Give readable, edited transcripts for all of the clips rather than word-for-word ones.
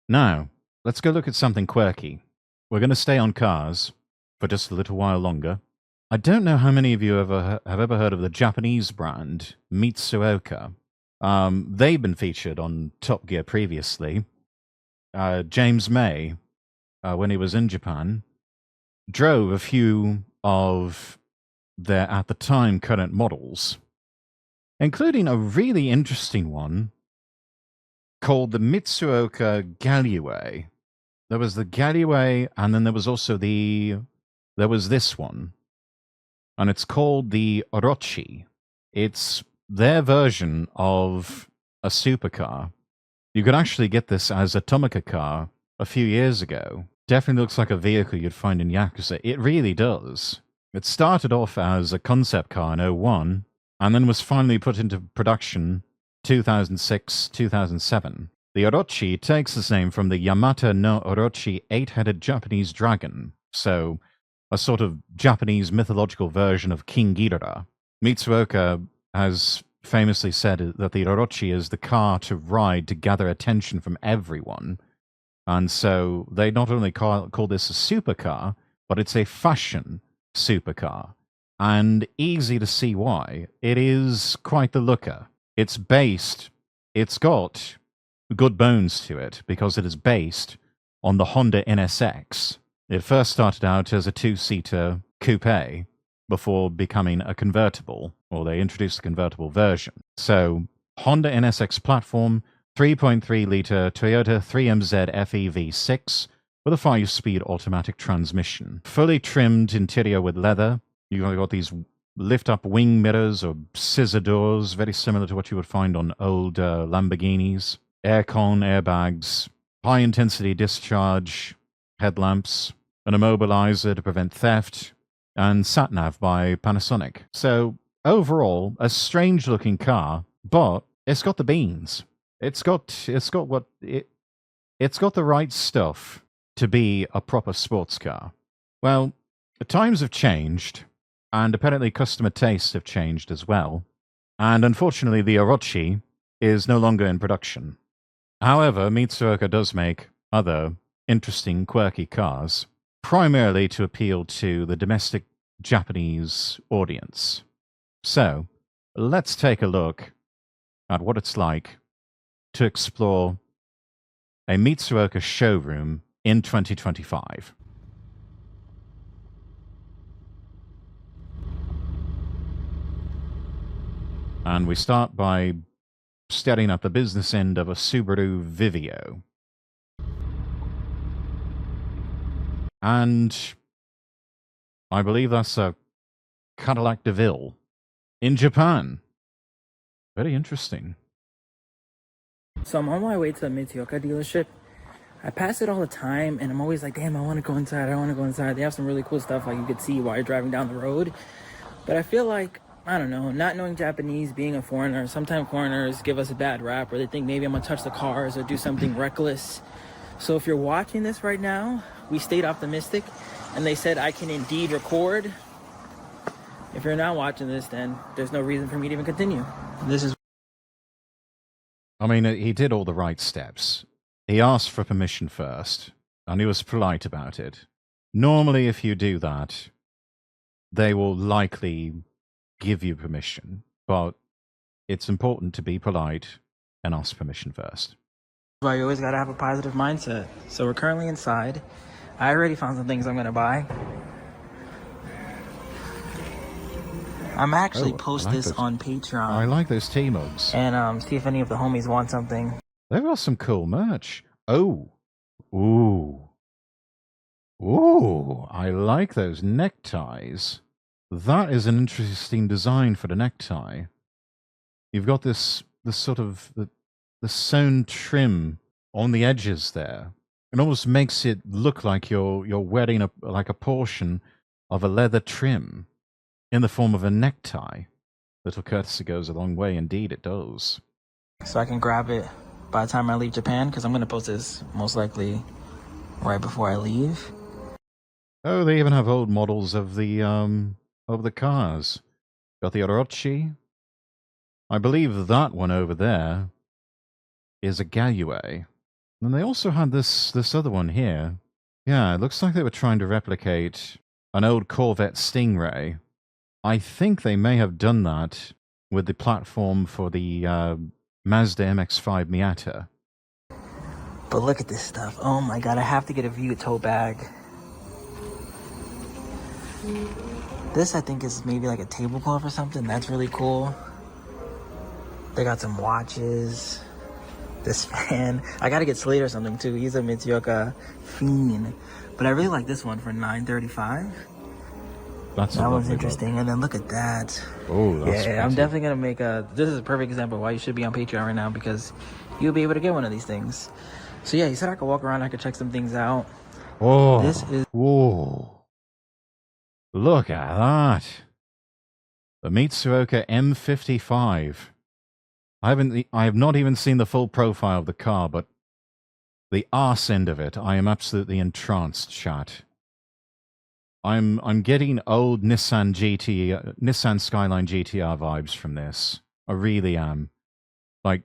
Now, let's go look at something quirky. We're going to stay on cars for just a little while longer. I don't know how many of you have ever heard of the Japanese brand Mitsuoka. They've been featured on Top Gear previously. James May, when he was in Japan, drove a few of their, at the time, current models, including a really interesting one called the Mitsuoka Galloway. There was the Galloway, and then there was also there was this one, and it's called the Orochi. It's their version of a supercar. You could actually get this as a Tomica car a few years ago. Definitely looks like a vehicle you'd find in Yakuza. It really does. It started off as a concept car in '01, and then was finally put into production 2006, 2007. The Orochi takes its name from the Yamata no Orochi, eight-headed Japanese dragon, so a sort of Japanese mythological version of King Ghidorah. Mitsuoka has famously said that the Orochi is the car to ride to gather attention from everyone, and so they not only call this a supercar, but it's a fashion supercar, and easy to see why. It is quite the looker. It's got good bones to it because it is based on the Honda NSX. It first started out as a two-seater coupe before becoming a convertible, or they introduced a convertible version. So, Honda NSX platform, 3.3-litre Toyota 3MZ FE V6 with a 5-speed automatic transmission. Fully trimmed interior with leather. You've got these lift-up wing mirrors or scissor doors, very similar to what you would find on old Lamborghinis. Aircon, airbags, high-intensity discharge, headlamps, an immobilizer to prevent theft, and sat-nav by Panasonic. So, overall, a strange-looking car, but it's got the beans. It's got the right stuff to be a proper sports car. Well, the times have changed, and apparently customer tastes have changed as well. And unfortunately, the Orochi is no longer in production. However, Mitsuoka does make other interesting, quirky cars, primarily to appeal to the domestic Japanese audience. So, let's take a look at what it's like to explore a Mitsuoka showroom in 2025. And we start by staring at the business end of a Subaru Vivio. And I believe that's a Cadillac DeVille in Japan. Very interesting. So I'm on my way to the Mitsuoka dealership. I pass it all the time, and I'm always like, damn, I want to go inside. I want to go inside. They have some really cool stuff like you could see while you're driving down the road. But I feel like, I don't know, not knowing Japanese, being a foreigner, sometimes foreigners give us a bad rap, or they think maybe I'm going to touch the cars or do something reckless. So if you're watching this right now, we stayed optimistic, and they said I can indeed record. If you're not watching this, then there's no reason for me to even continue. I mean, he did all the right steps. He asked for permission first, and he was polite about it. Normally, if you do that, they will likely give you permission, but it's important to be polite and ask permission first. Why you always gotta have a positive mindset. So we're currently inside. I already found some things I'm gonna buy. I'm actually post this on Patreon. I like those tea mugs. And see if any of the homies want something. They've got some cool merch. Oh. Ooh. Ooh. I like those neckties. That is an interesting design for the necktie. You've got this sort of the sewn trim on the edges there. It almost makes it look like you're wearing a portion of a leather trim in the form of a necktie. Little courtesy goes a long way, indeed it does. So I can grab it by the time I leave Japan, because I'm going to post this most likely right before I leave. Oh, they even have old models of the cars. Got the Orochi. I believe that one over there is a Galloway. And they also had this other one here. Yeah, it looks like they were trying to replicate an old Corvette Stingray. I think they may have done that with the platform for the Mazda MX-5 Miata. But look at this stuff. Oh my god, I have to get a View tote bag. This I think is maybe like a tablecloth or something. That's really cool. They got some watches. This fan. I gotta get Slade or something too. He's a Mitsuoka fiend. But I really like this one for $9.35. That one's interesting. Book. And then look at that. Oh, that's yeah. I'm definitely gonna make a. This is a perfect example of why you should be on Patreon right now, because you'll be able to get one of these things. So yeah, he said I could walk around. I could check some things out. Oh, this is. Whoa! Look at that. The Mitsuoka M55. I have not even seen the full profile of the car, but the arse end of it, I am absolutely entranced, chat. I'm getting old Nissan Skyline GTR vibes from this. I really am. Like,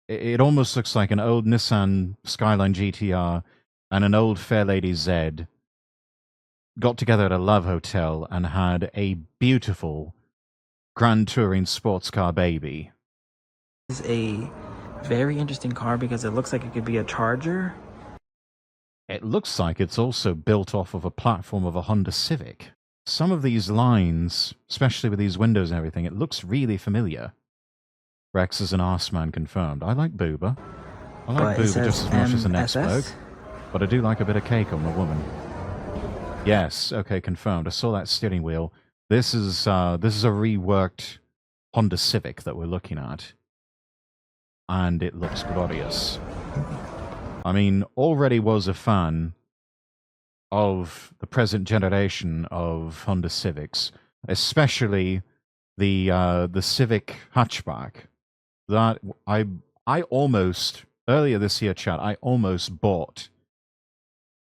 it almost looks like an old Nissan Skyline GTR and an old Fairlady Z got together at a love hotel and had a beautiful Grand Touring sports car baby. This is a very interesting car because it looks like it could be a Charger. It looks like it's also built off of a platform of a Honda Civic. Some of these lines, especially with these windows and everything, it looks really familiar. Rex is an arse man confirmed. I like Boober. I like Boober just as much as the next bloke. But I do like a bit of cake on the woman. Yes, okay, confirmed. I saw that steering wheel. This is a reworked Honda Civic that we're looking at. And it looks glorious. I mean, already was a fan of the present generation of Honda Civics, especially the Civic hatchback. That I almost earlier this year, chat, I almost bought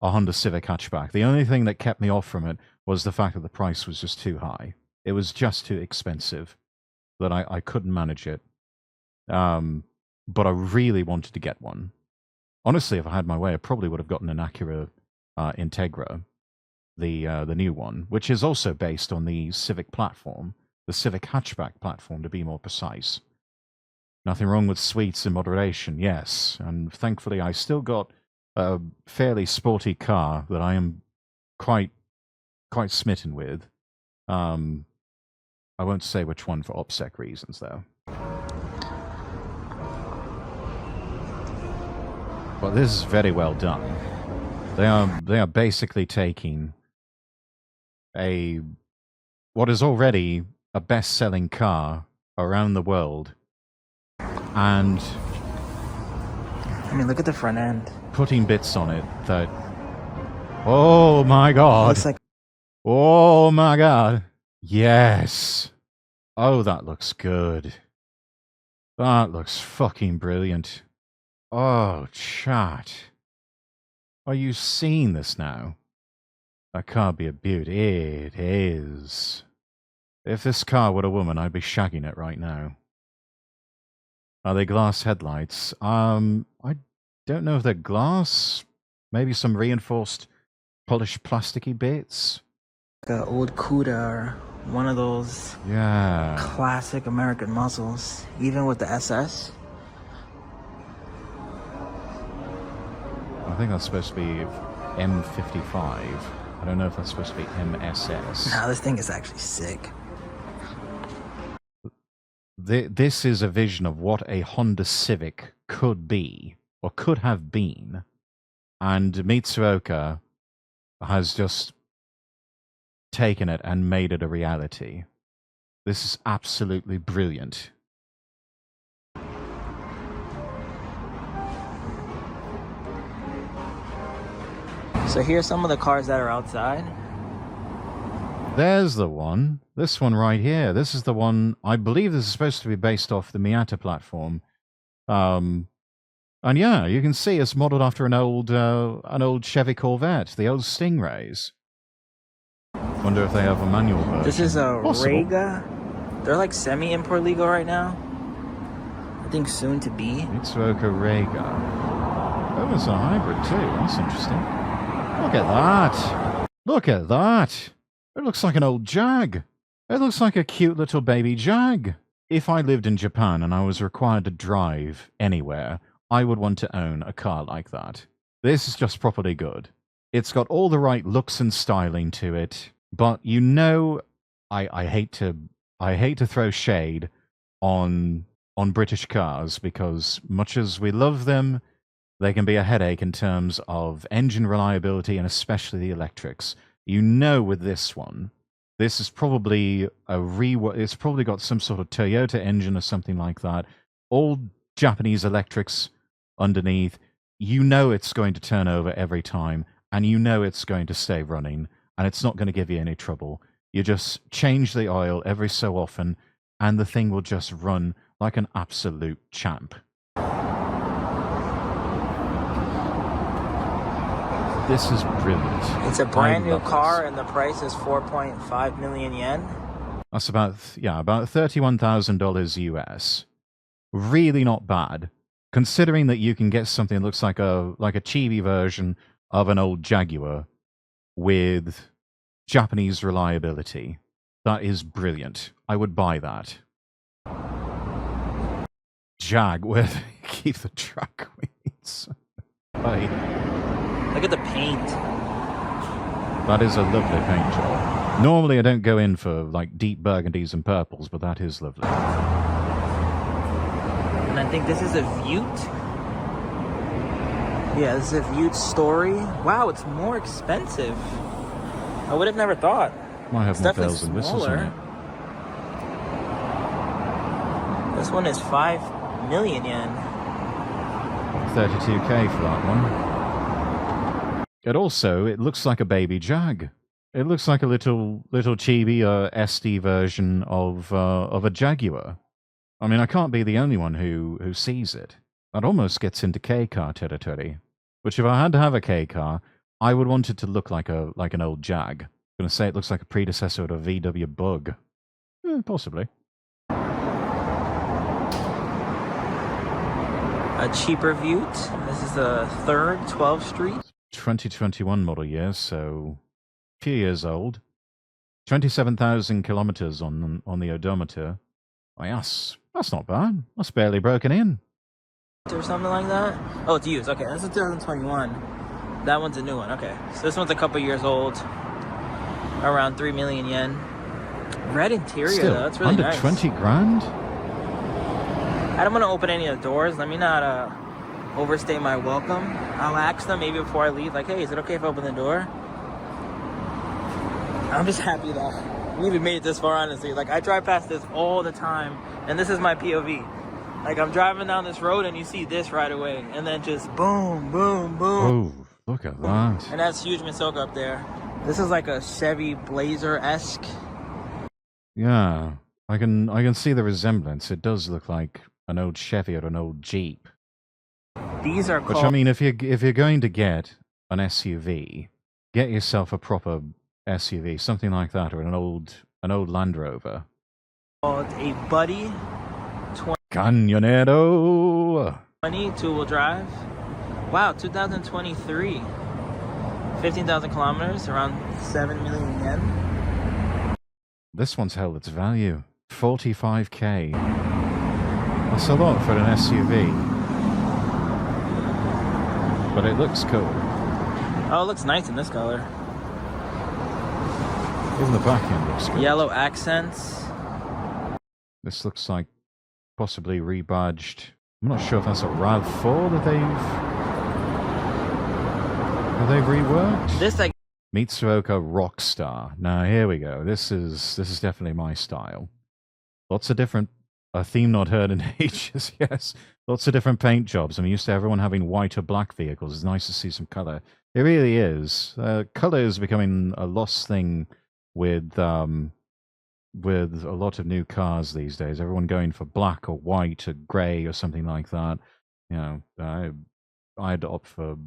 a Honda Civic hatchback. The only thing that kept me off from it was the fact that the price was just too high. It was just too expensive that I couldn't manage it. But I really wanted to get one. Honestly, if I had my way, I probably would have gotten an Acura Integra, the new one, which is also based on the Civic platform, the Civic hatchback platform, to be more precise. Nothing wrong with sweets in moderation, yes. And thankfully, I still got a fairly sporty car that I am quite smitten with. I won't say which one for OPSEC reasons, though. But this is very well done. They are basically taking what is already a best-selling car around the world, and I mean, look at the front end. Putting bits on it that, oh my god! Looks like, oh my god! Yes. Oh, that looks good. That looks fucking brilliant. Oh, chat. Are you seeing this now? That can't be a beaut. It is. If this car were a woman, I'd be shagging it right now. Are they glass headlights? I don't know if they're glass. Maybe some reinforced polished plasticky bits. Like an old Cuda or one of those classic American muscles, even with the SS. I think that's supposed to be M55. I don't know if that's supposed to be MSS. Nah, this thing is actually sick. This is a vision of what a Honda Civic could be, or could have been. And Mitsuoka has just taken it and made it a reality. This is absolutely brilliant. So here's some of the cars that are outside. There's the one. This one right here. This is the one. I believe this is supposed to be based off the Miata platform. And yeah, you can see it's modeled after an old Chevy Corvette, the old Stingrays. Wonder if they have a manual version. This is a Rega. They're like semi-import legal right now. I think soon to be. Mitsuoka Rega. Oh, it's a hybrid too. That's interesting. Look at that. Look at that. It looks like an old Jag. It looks like a cute little baby Jag. If I lived in Japan and I was required to drive anywhere, I would want to own a car like that. This is just properly good. It's got all the right looks and styling to it, but you know, I hate to throw shade on British cars because much as we love them, they can be a headache in terms of engine reliability and especially the electrics. You know, with this one, this is probably it's probably got some sort of Toyota engine or something like that. All Japanese electrics underneath. You know it's going to turn over every time, and you know it's going to stay running, and it's not going to give you any trouble. You just change the oil every so often, and the thing will just run like an absolute champ. This is brilliant. It's a brand new car, and the price is 4.5 million yen. That's about $31,000 US. Really not bad, considering that you can get something that looks like a chibi version of an old Jaguar with Japanese reliability. That is brilliant. I would buy that. Jag, where do you keep the track wheels? Look at the paint. That is a lovely paint job. Normally I don't go in for like deep burgundies and purples, but that is lovely. And I think this is a Vute. Yeah, this is a Vute Story. Wow, it's more expensive. I would have never thought. Might have It's more definitely bells and whistles on smaller. it. This one is 5 million yen. 32k for that one. It looks like a baby Jag. It looks like a little chibi SD version of a Jaguar. I mean, I can't be the only one who sees it. That almost gets into K car territory. Which, if I had to have a K car, I would want it to look like an old Jag. I'm gonna say it looks like a predecessor to a VW Bug. Possibly. A cheaper Vute. This is the 3rd, 12th Street. 2021 model year, so a few years old. 27,000 kilometers on the odometer. Oh, yes, that's not bad. That's barely broken in. Or something like that. Oh, it's used. Okay, this is 2021. That one's a new one. Okay, so this one's a couple years old. Around 3 million yen. Red interior, Still, though. That's really under nice. 20 grand? I don't want to open any of the doors. Let me not overstay my welcome. I'll ask them maybe before I leave, like, hey, is it okay if I open the door? I'm just happy that we even made it this far, honestly. Like, I drive past this all the time, and this is my POV. Like, I'm driving down this road, and you see this right away, and then just boom, boom, boom. Oh, look at that. And that's huge Misoka up there. This is like a Chevy Blazer-esque. Yeah, I can see the resemblance. It does look like an old Chevy or an old Jeep. These are Which, called... I mean, if you're going to get an SUV, get yourself a proper SUV, something like that, or an old Land Rover. called a Buddy Cañonero. 20 two-wheel drive. Wow, 2023. 15,000 kilometers, around 7 million yen. This one's held its value. 45k. That's a lot for an SUV. But it looks cool. Oh, it looks nice in this color. Even the back end looks good. Yellow accents. This looks like possibly rebadged. I'm not sure if that's a RAV4 that they've reworked. This, like, Mitsuoka Rockstar. Now here we go. This is definitely my style. Lots of different a theme not heard in ages. Yes, lots of different paint jobs. I'm used to everyone having white or black vehicles. It's nice to see some color. It really is. Color is becoming a lost thing with a lot of new cars these days. Everyone going for black or white or grey or something like that. You know, I'd opt for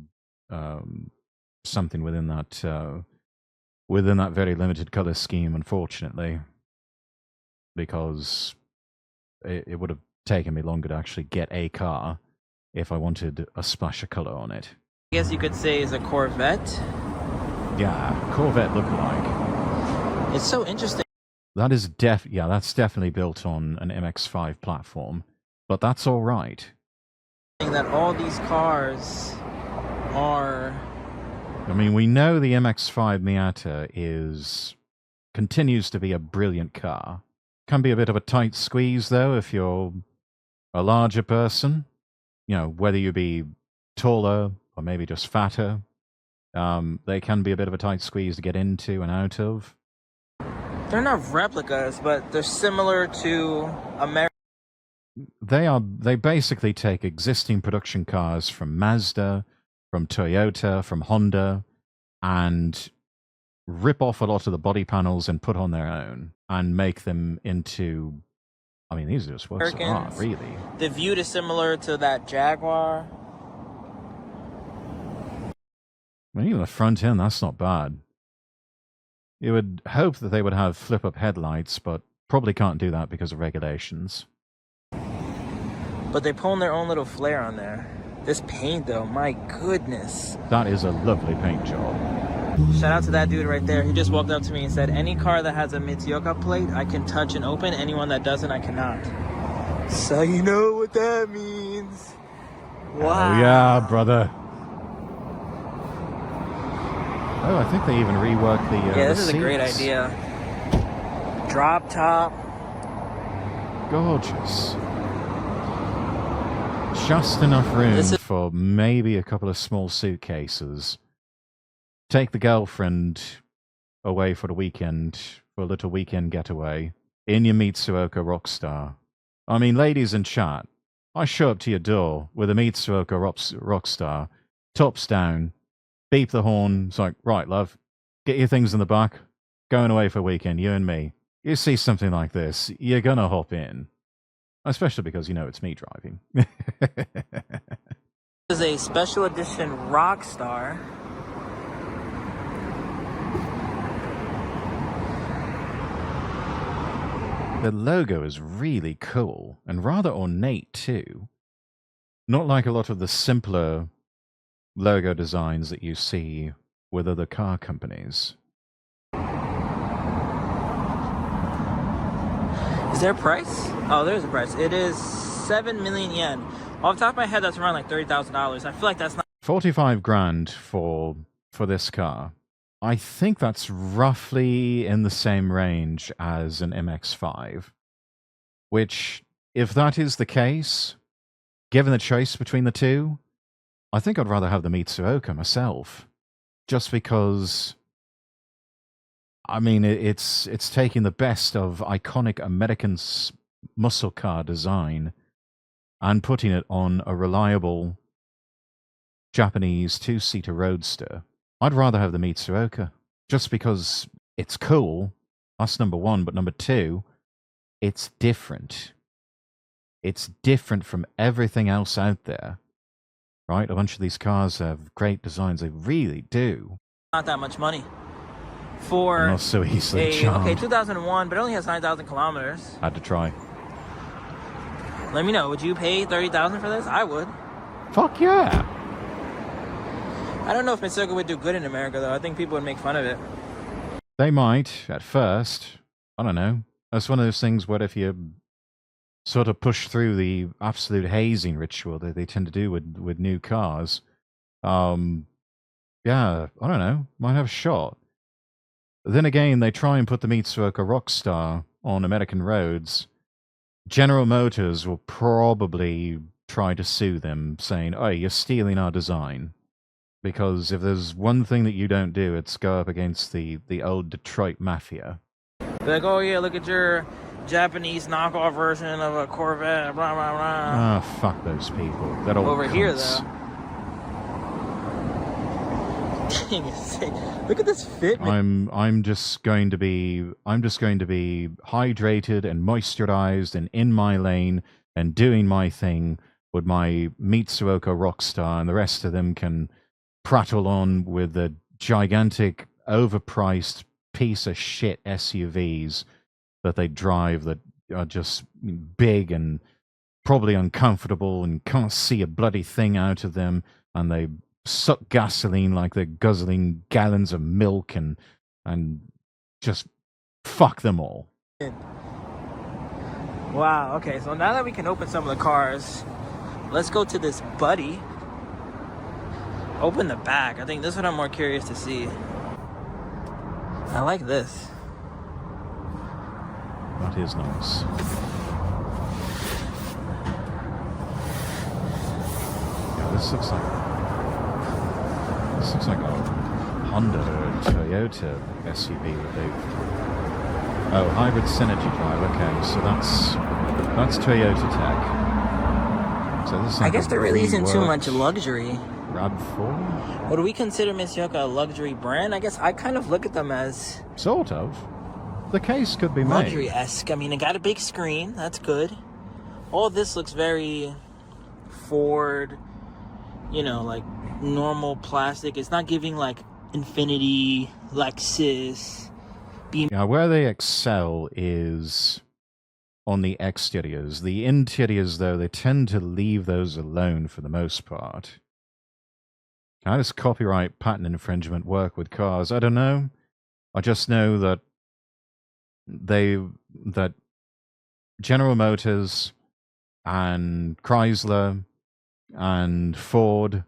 something within that very limited color scheme, unfortunately, because it would have taken me longer to actually get a car if I wanted a splash of color on it. I guess you could say is a Corvette. Yeah, Corvette lookalike. It's so interesting. That is that's definitely built on an MX-5 platform, but that's all right. That all these cars are. I mean, we know the MX-5 Miata continues to be a brilliant car. Can be a bit of a tight squeeze though if you're a larger person. You know, whether you be taller or maybe just fatter, they can be a bit of a tight squeeze to get into and out of. They're not replicas, but they're similar to America. They basically take existing production cars from Mazda, from Toyota, from Honda, and rip off a lot of the body panels and put on their own and make them into. I mean, these are just works of art, really. The Vute is similar to that Jaguar. I mean, even the front end, that's not bad. You would hope that they would have flip-up headlights, but probably can't do that because of regulations. But they're pulling their own little flair on there. This paint, though, my goodness. That is a lovely paint job. Shout out to that dude right there. He just walked up to me and said, any car that has a Mitsuoka plate, I can touch and open. Anyone that doesn't, I cannot. So you know what that means. Wow. Oh, yeah, brother. Oh, I think they even reworked the yeah, this the is seats. A great idea. Drop top. Gorgeous. Just enough room for maybe a couple of small suitcases. Take the girlfriend away for the weekend, for a little weekend getaway, in your Mitsuoka Rockstar. I mean, ladies in chat, I show up to your door with a Mitsuoka Rockstar, tops down, beep the horn. It's like, right, love, get your things in the back. Going away for a weekend, you and me. You see something like this, you're gonna hop in. Especially because you know it's me driving. This is a special edition Rockstar. The logo is really cool and rather ornate too. Not like a lot of the simpler logo designs that you see with other car companies. Is there a price? Oh, there's a price. It is 7 million yen. Off the top of my head, that's around like $30,000. I feel like that's not 45 grand for this car. I think that's roughly in the same range as an MX-5. Which, if that is the case, given the choice between the two, I think I'd rather have the Mitsuoka myself. Just because, I mean, it's taking the best of iconic American muscle car design and putting it on a reliable Japanese two-seater roadster. I'd rather have the Mitsuoka, just because it's cool. That's number one, but number two, it's different. It's different from everything else out there, right? A bunch of these cars have great designs. They really do. Not that much money for not so easily charmed. Okay, 2001, but it only has 9,000 kilometers. Had to try. Let me know. Would you pay $30,000 for this? I would. Fuck yeah. I don't know if Mitsuoka would do good in America, though. I think people would make fun of it. They might, at first. I don't know. That's one of those things where if you sort of push through the absolute hazing ritual that they tend to do with new cars, yeah, I don't know. Might have a shot. Then again, they try and put the Mitsuoka Rockstar on American roads. General Motors will probably try to sue them, saying, oh, you're stealing our design. Because if there's one thing that you don't do, it's go up against the old Detroit Mafia. Be like, oh yeah, look at your Japanese knockoff version of a Corvette, blah, blah, blah. Ah, fuck those people. They're all over cunts. Here, though. Look at this fit. I'm just going to be hydrated and moisturized and in my lane and doing my thing with my Mitsuoka Rockstar, and the rest of them can prattle on with the gigantic, overpriced piece of shit SUVs that they drive that are just big and probably uncomfortable and can't see a bloody thing out of them, and they suck gasoline like they're guzzling gallons of milk and just fuck them all. Wow, okay, so now that we can open some of the cars, let's go to this Buddy. Open the back. I think this is what I'm more curious to see. I like this. That is nice. Yeah, this looks like a Honda or Toyota SUV that they've... Oh, hybrid synergy drive. Okay, so that's Toyota tech. So this is like I guess there really isn't too much luxury. RAV4? Would we consider Mitsuoka a luxury brand? I guess I kind of look at them as... Sort of. The case could be made. Luxury-esque. I mean, it got a big screen. That's good. All this looks very Ford, you know, like normal plastic. It's not giving like Infiniti, Lexus, BMW. Yeah, where they excel is on the exteriors. The interiors, though, they tend to leave those alone for the most part. How does copyright patent infringement work with cars? I don't know. I just know that that General Motors and Chrysler and Ford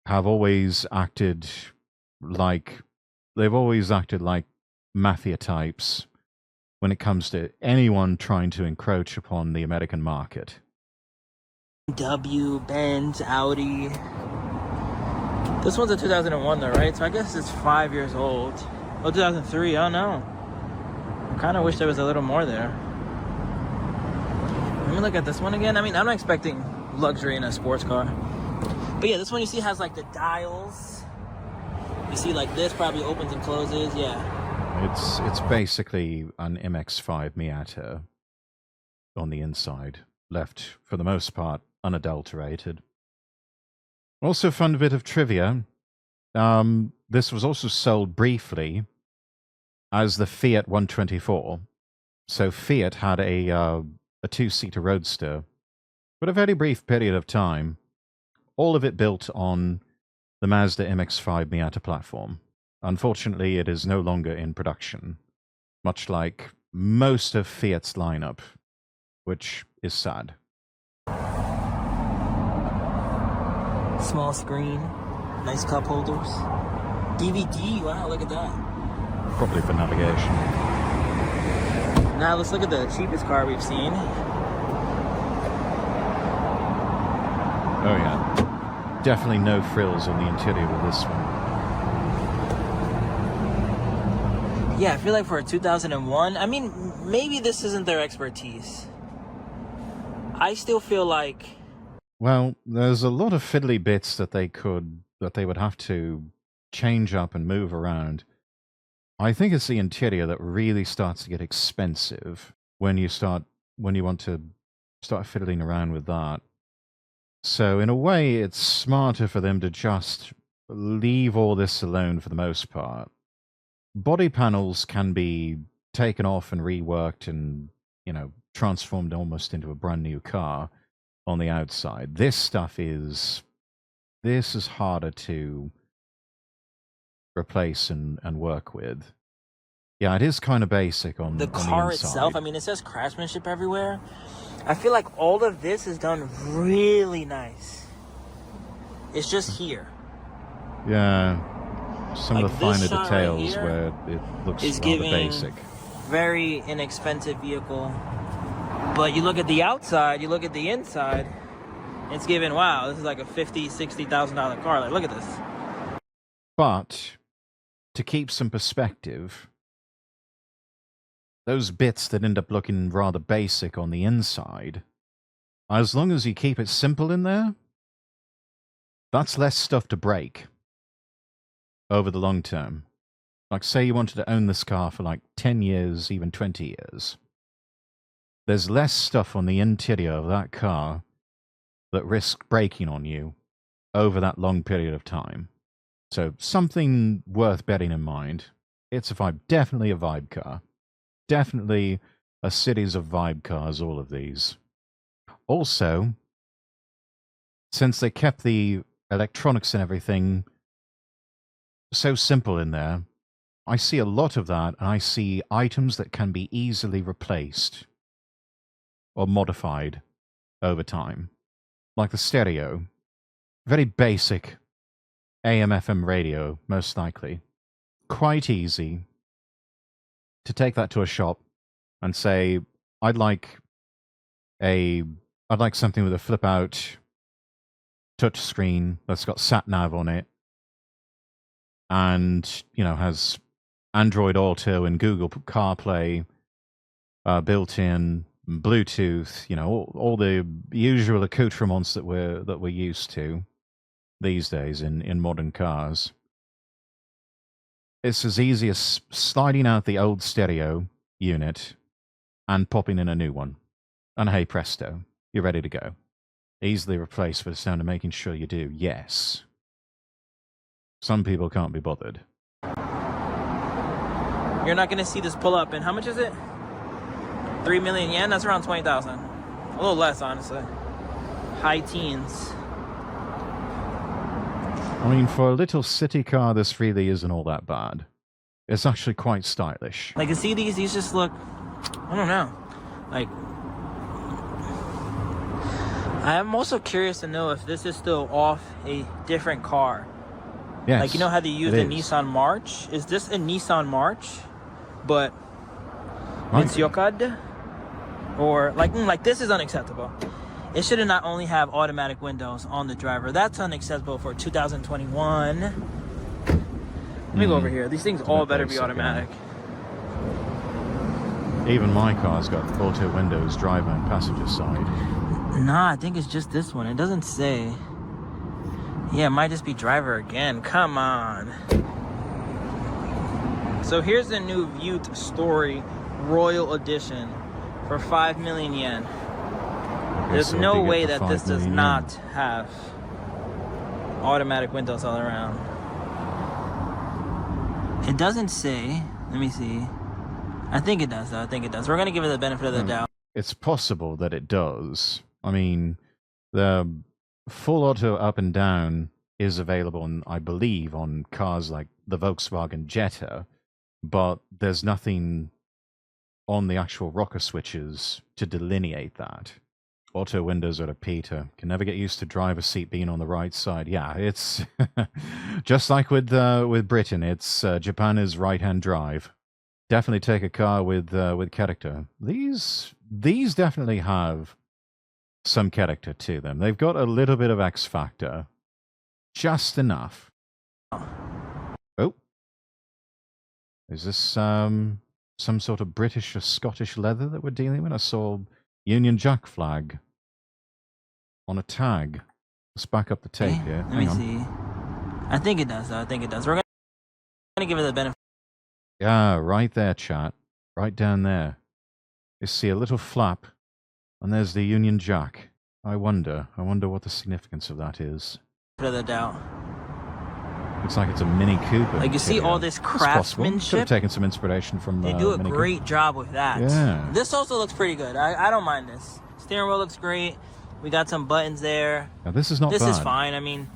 have always acted like mafia types when it comes to anyone trying to encroach upon the American market. Benz, Audi. This one's a 2001 though, right? So I guess it's 5 years old. Oh, 2003, oh no. I kind of wish there was a little more there. Let me look at this one again. I mean, I'm not expecting luxury in a sports car. But yeah, this one you see has like the dials. You see like this probably opens and closes, yeah. It's basically an MX-5 Miata on the inside, left for the most part unadulterated. Also, fun bit of trivia. This was also sold briefly as the Fiat 124. So Fiat had a two-seater roadster, but a very brief period of time. All of it built on the Mazda MX-5 Miata platform. Unfortunately, it is no longer in production, much like most of Fiat's lineup, which is sad. Small screen, nice cup holders. DVD, wow, look at that. Probably for navigation. Now let's look at the cheapest car we've seen. Oh yeah. Definitely no frills on the interior with this one. Yeah, I feel like for a 2001, I mean, maybe this isn't their expertise. I still feel like... Well, there's a lot of fiddly bits that they would have to change up and move around. I think it's the interior that really starts to get expensive when you want to start fiddling around with that. So in a way, it's smarter for them to just leave all this alone for the most part. Body panels can be taken off and reworked and, you know, transformed almost into a brand new car on the outside. This is harder to replace and work with. Yeah, it is kind of basic on the car inside. Itself. I mean, it says craftsmanship everywhere. I feel like all of this is done really nice. It's just here. Yeah, some like of the finer details right where it looks is rather basic. Very inexpensive vehicle. But you look at the outside, you look at the inside, it's giving, wow, this is like a $50,000, $60,000 car. Like, look at this. But to keep some perspective, those bits that end up looking rather basic on the inside, as long as you keep it simple in there, that's less stuff to break over the long term. Like, say you wanted to own this car for like 10 years, even 20 years. There's less stuff on the interior of that car that risks breaking on you over that long period of time. So something worth bearing in mind. It's a vibe, definitely a vibe car. Definitely a series of vibe cars, all of these. Also, since they kept the electronics and everything so simple in there, I see a lot of that, and I see items that can be easily replaced or modified over time. Like the stereo. Very basic AM/FM radio, most likely. Quite easy to take that to a shop and say, I'd like something with a flip out touch screen that's got sat nav on it and, has Android Auto and Google CarPlay built in, Bluetooth, all the usual accoutrements that we're used to these days in modern cars. It's as easy as sliding out the old stereo unit and popping in a new one. And hey presto, you're ready to go. Easily replaced for the sound of making sure you do, yes. Some people can't be bothered. You're not going to see this pull up. And how much is it? 3 million yen? That's around 20,000. A little less, honestly. High teens. I mean, for a little city car, this really isn't all that bad. It's actually quite stylish. Like, you see these just look, I don't know. Like, I'm also curious to know if this is still off a different car. Yes, like, you know how they use the Nissan March? Is this a Nissan March, but Mitsuyokad? Or, like this is unacceptable. It should not only have automatic windows on the driver. That's unacceptable for 2021. Let me go over here. These things all better be automatic. Even my car's got auto windows, driver and passenger side. Nah, I think it's just this one. It doesn't say. Yeah, it might just be driver again. Come on. So here's the new Vute Story Royal Edition for 5 million yen. There's no way that this does not have automatic windows all around. It doesn't say. Let me see. I think it does, though. I think it does. We're going to give it the benefit of the doubt. It's possible that it does. I mean, the full auto up and down is available, I believe, on cars like the Volkswagen Jetta, but there's nothing on the actual rocker switches to delineate that. Auto windows are a Peter. Can never get used to driver's seat being on the right side. Yeah, it's just like with Britain. It's Japan is right-hand drive. Definitely take a car with character. These definitely have some character to them. They've got a little bit of X factor, just enough. Oh, is this some sort of British or Scottish leather that we're dealing with? I saw Union Jack flag on a tag. Let's back up the tape here. Let me see. I think it does, though. I think it does. We're going to give it the benefit. Yeah, right there, chat. Right down there. You see a little flap, and there's the Union Jack. I wonder what the significance of that is. For the doubt. Looks like it's a Mini Cooper. Like, you see all this craftsmanship? Could have taken some inspiration from They do a Mini great Cooper. job with that. Yeah. This also looks pretty good. I don't mind this. Steering wheel looks great. We got some buttons there. Now, this is not This bad. is fine. I mean,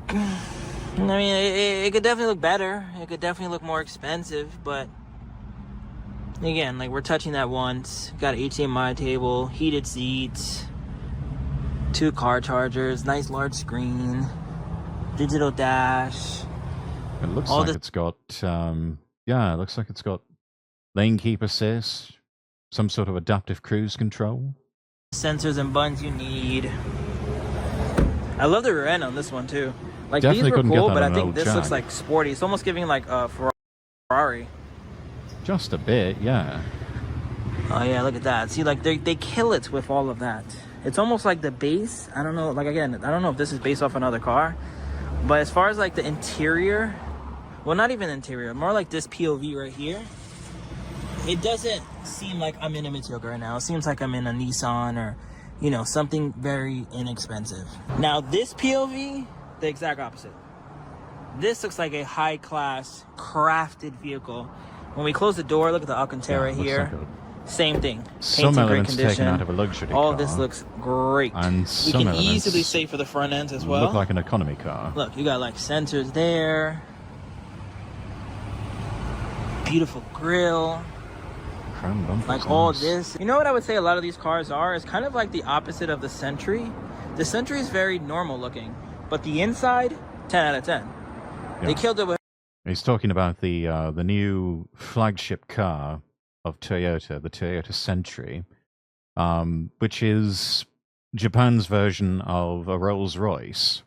it could definitely look better. It could definitely look more expensive, but again, like, we're touching that once. Got an HDMI table, heated seats, 2 car chargers, nice large screen, digital dash. It looks like it's got, it looks like it's got lane keep assist, some sort of adaptive cruise control. Sensors and buttons you need. I love the rear end on this one too. Like, Definitely these were cool, but I an think old this Jag. looks like sporty. It's almost giving like a Ferrari. Just a bit, yeah. Oh yeah, look at that. See, like, they kill it with all of that. It's almost like the base. I don't know. Like, again, I don't know if this is based off another car, but as far as like the interior, well, not even interior, more like this POV right here. It doesn't seem like I'm in a Mitsuyoka right now. It seems like I'm in a Nissan or, something very inexpensive. Now, this POV, the exact opposite. This looks like a high-class, crafted vehicle. When we close the door, look at the Alcantara here. Like Same thing. Some Paint's in great elements taken condition. out of a luxury All car. this looks great. And We some can elements easily say for the front ends as well. look like an economy car. Look, you got like sensors there. Beautiful grill. Chrome bumpers, Like all nice. this. You know what I would say a lot of these cars are? It's kind of like the opposite of the Sentry. The Sentry is very normal looking, but the inside, 10 out of 10. Yeah. They killed it with. He's talking about the new flagship car of Toyota, the Toyota Century, which is Japan's version of a Rolls-Royce,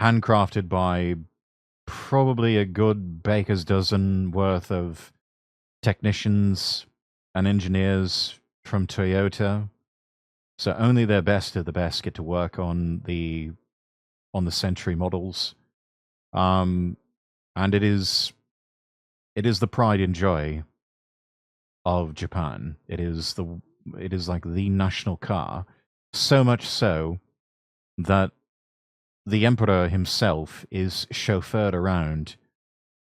handcrafted by probably a good baker's dozen worth of technicians and engineers from Toyota. So only their best of the best get to work on the Century models. And it is the pride and joy of Japan. It is like the national car, so much so that the emperor himself is chauffeured around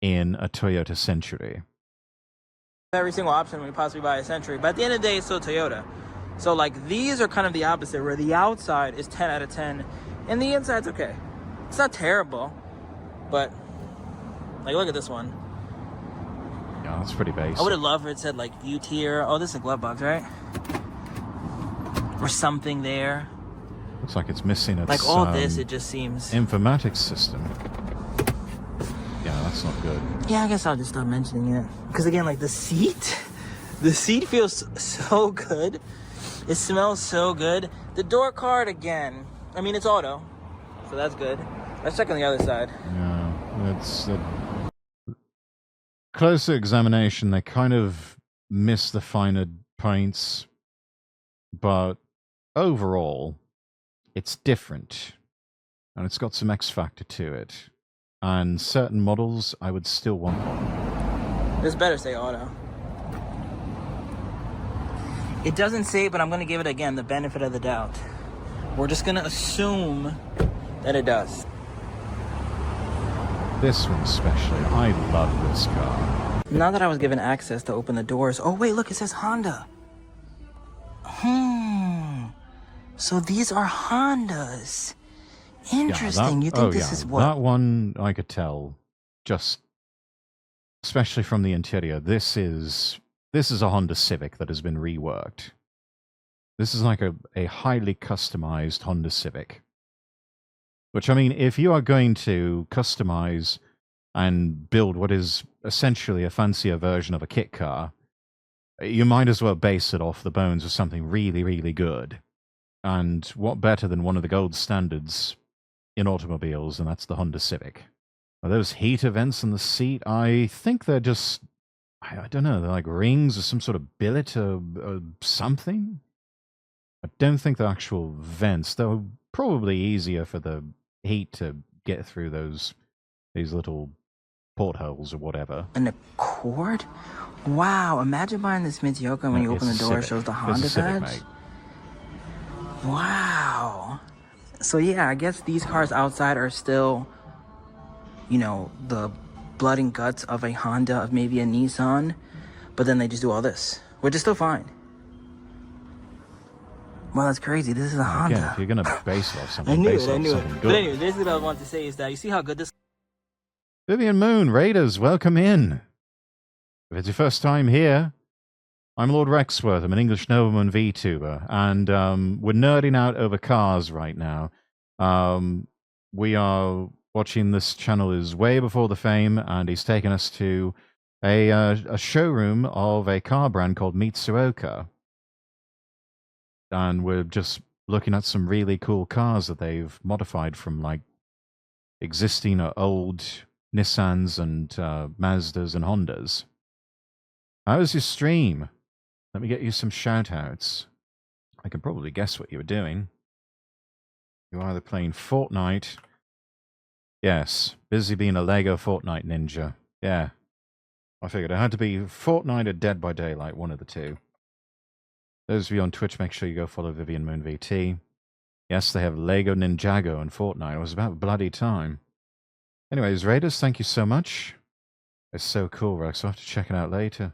in a Toyota Century. Every single option when you possibly buy a Century, but at the end of the day, it's still Toyota. So like these are kind of the opposite, where the outside is 10 out of 10, and the inside's okay. It's not terrible, but like look at this one. Yeah, that's pretty basic. I would have loved if it said like U tier. Oh, this is a glove box, right? Or something there. Looks like it's missing its Like all this, it just seems. informatics system. Yeah, that's not good. Yeah, I guess I'll just stop mentioning it. Because again, like the seat feels so good. It smells so good. The door card again. I mean, it's auto, so that's good. Let's check on the other side. Yeah, it's a closer examination. They kind of miss the finer points, but overall, it's different, and it's got some X factor to it. And certain models, I would still want one. This better say auto. It doesn't say, but I'm going to give it again the benefit of the doubt. We're just going to assume that it does. This one especially, I love this car. Now that I was given access to open the doors. Oh, wait, look, it says Honda. So these are Hondas. Interesting. You think this is what? That one I could tell, just especially from the interior. This is a Honda Civic that has been reworked. This is like a highly customized Honda Civic. Which, I mean, if you are going to customize and build what is essentially a fancier version of a kit car, you might as well base it off the bones of something really, really good. And what better than one of the gold standards in automobiles, and that's the Honda Civic. Are those heater vents in the seat? I think they're just, I don't know, they're like rings or some sort of billet or something. I don't think they're actual vents. They're probably easier for the heat to get through these little portholes or whatever. An Accord? Wow, imagine buying this Mitsuoka and when you open the door, it shows the Honda Civic, badge. mate. Wow. So yeah, I guess these cars outside are still, you know, the blood and guts of a Honda, of maybe a Nissan, but then they just do all this, which is still fine. Wow, that's crazy. This is a Honda. Again, if you're going to base it off something, I knew base it, I off knew it. something But good. anyway, this is what I wanted to say is that you see how good this. Vivian Moon, Raiders, welcome in. If it's your first time here, I'm Lord Rexworth. I'm an English nobleman Vtuber, and we're nerding out over cars right now. We are watching this channel is way before the fame, and he's taken us to a showroom of a car brand called Mitsuoka. And we're just looking at some really cool cars that they've modified from like existing or old Nissans and Mazdas and Hondas. How's your stream? Let me get you some shout-outs. I can probably guess what you were doing. You're either playing Fortnite. Yes, busy being a Lego Fortnite ninja. Yeah. I figured it had to be Fortnite or Dead by Daylight, one of the two. Those of you on Twitch, make sure you go follow Vivian Moon VT. Yes, they have Lego Ninjago and Fortnite. It was about bloody time. Anyways, Raiders, thank you so much. It's so cool, Rex. I'll have to check it out later.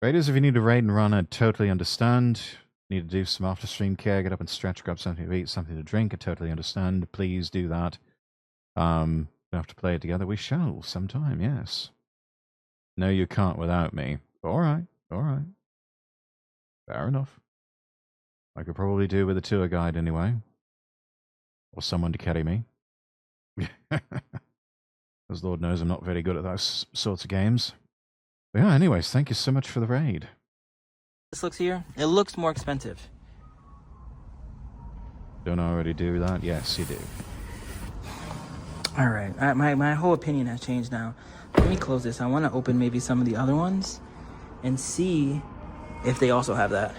Raiders, if you need a raid and run, I totally understand. Need to do some after stream care, get up and stretch, grab something to eat, something to drink. I totally understand. Please do that. We have to play it together. We shall sometime, yes. No, you can't without me. All right, all right. Fair enough. I could probably do with a tour guide anyway. Or someone to carry me. As Lord knows, I'm not very good at those sorts of games. But yeah, anyways, thank you so much for the raid. This looks here. It looks more expensive. Don't I already do that? Yes, you do. All right, my whole opinion has changed now. Let me close this. I want to open maybe some of the other ones and see if they also have that.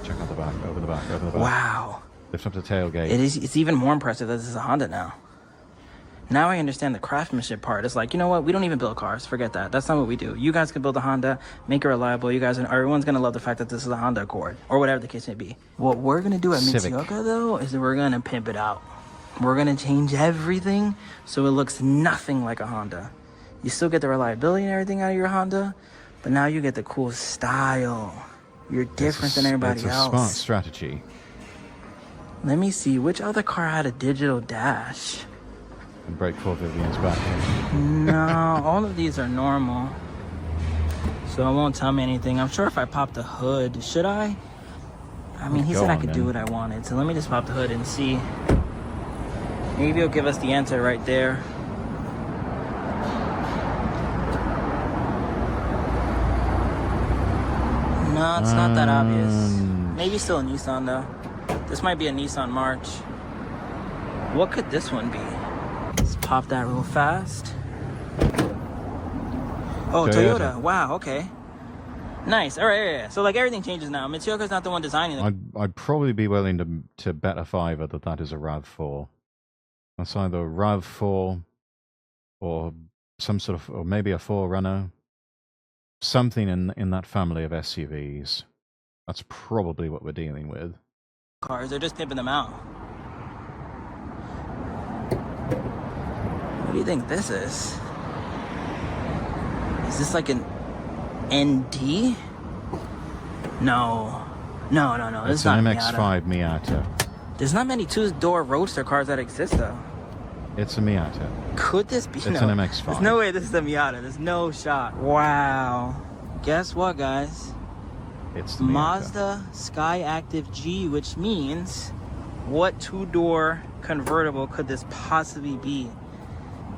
Check out the back, open the back, open the back. Wow. Lift up the tailgate. It's even more impressive that this is a Honda now. Now I understand the craftsmanship part. It's like, you know what? We don't even build cars. Forget that. That's not what we do. You guys can build a Honda, make it reliable. You guys, everyone's going to love the fact that this is a Honda Accord or whatever the case may be. What we're going to do at Mitsuoka, though, is that we're going to pimp it out. We're going to change everything so it looks nothing like a Honda. You still get the reliability and everything out of your Honda, but now you get the cool style. You're different than everybody else. It's a smart strategy. Let me see. Which other car had a digital dash? And break poor Vivian's back. No, all of these are normal. So it won't tell me anything. I'm sure if I pop the hood, should I? I mean, he said I could do what I wanted. So let me just pop the hood and see. Maybe he'll give us the answer right there. No, it's not that obvious. Maybe still a Nissan though. This might be a Nissan March. What could this one be? Let's pop that real fast. Oh, Toyota. Wow, okay. Nice. All right, yeah. So like everything changes now. Mitsuoka's not the one designing it. I'd probably be willing to bet a fiver that is a RAV4. That's either a RAV4 or some sort of, or maybe a 4Runner. Something in that family of SUVs. That's probably what we're dealing with. Cars, they're just pimping them out. What do you think this is? Is this like an ND? No. This It's an MX-5 Miata. There's not many two-door roadster cars that exist though. It's a Miata. Could this be? It's an MX-5. There's no way this is a Miata. There's no shot. Wow. Guess what, guys? It's the Mazda Skyactiv G, which means what two-door convertible could this possibly be?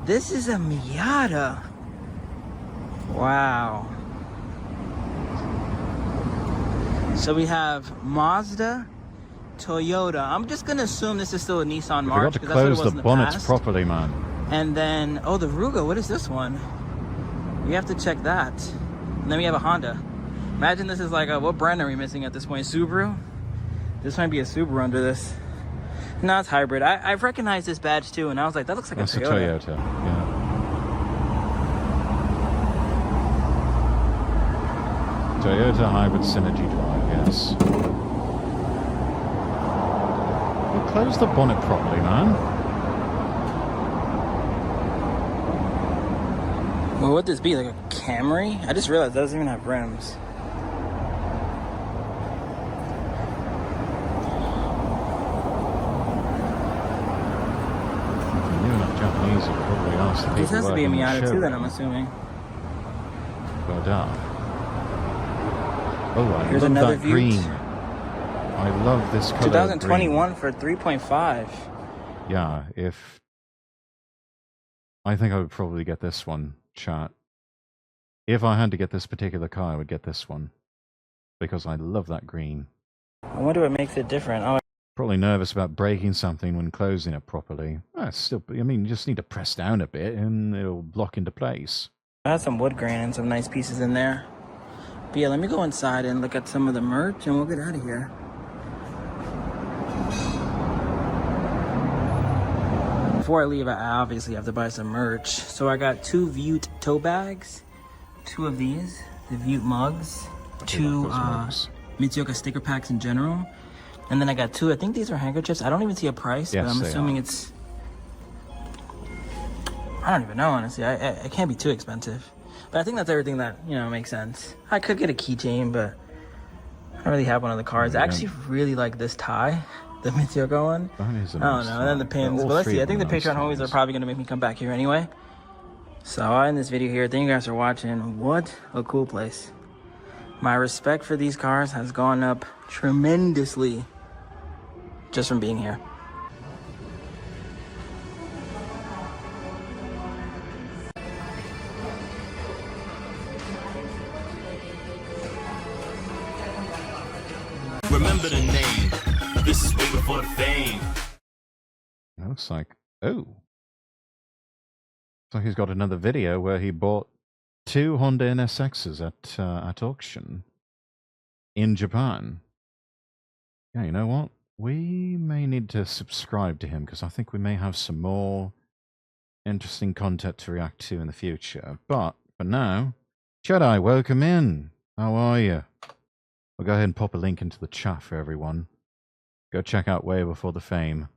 This is a Miata. Wow. So we have Mazda, Toyota. I'm just gonna assume this is still a Nissan March. You got to close the bonnets properly, man. And then, oh, the Ruga. What is this one? We have to check that. And then we have a Honda. Imagine this is like a, what brand are we missing at this point? Subaru? This might be a Subaru under this. No, it's hybrid. I've recognized this badge too, and I was like, that looks like a Toyota. That's a Toyota, yeah. Toyota hybrid Synergy drive, yes. Well, close the bonnet properly, man. Well, what would this be? Like a Camry? I just realized that doesn't even have rims. Japanese, you probably ask the people. This has to be a Miata too, then I'm assuming. Well done. Oh, Here's love another that green. Vute. I love this color. 2021 for 3.5. Yeah, if I think I would probably get this one, chat. If I had to get this particular car, I would get this one because I love that green. I wonder what makes it different. Oh, Probably nervous about breaking something when closing it properly. Still, I mean, you just need to press down a bit and it'll block into place. I had some wood grain and some nice pieces in there. But yeah, let me go inside and look at some of the merch and we'll get out of here. Before I leave, I obviously have to buy some merch. So I got 2 Vute tote bags, 2 of these, the Vute mugs, 2 Mitsuoka sticker packs in general. And then I got 2, I think these are handkerchiefs. I don't even see a price, yes, but I'm assuming it's... I don't even know, honestly. It can't be too expensive. But I think that's everything that, you know, makes sense. I could get a keychain, but I don't really have one of the cards. I actually really like this tie, the Mitsuoka one. That is a I nice don't know. And then the tie. pins. All But let's three see. I of think the them are Patreon nice homies are ties. probably going to make me come back here anyway. So I'll end this video here. Thank you guys for watching. What a cool place. My respect for these cars has gone up tremendously just from being here. Remember the name. This is way before the fame. It looks like, oh. So he's got another video where he bought 2 Honda NSXs at auction in Japan. Yeah, you know what? We may need to subscribe to him because I think we may have some more interesting content to react to in the future. But for now, Jedi, welcome in. How are you? I'll go ahead and pop a link into the chat for everyone. Go check out Way Before the Fame.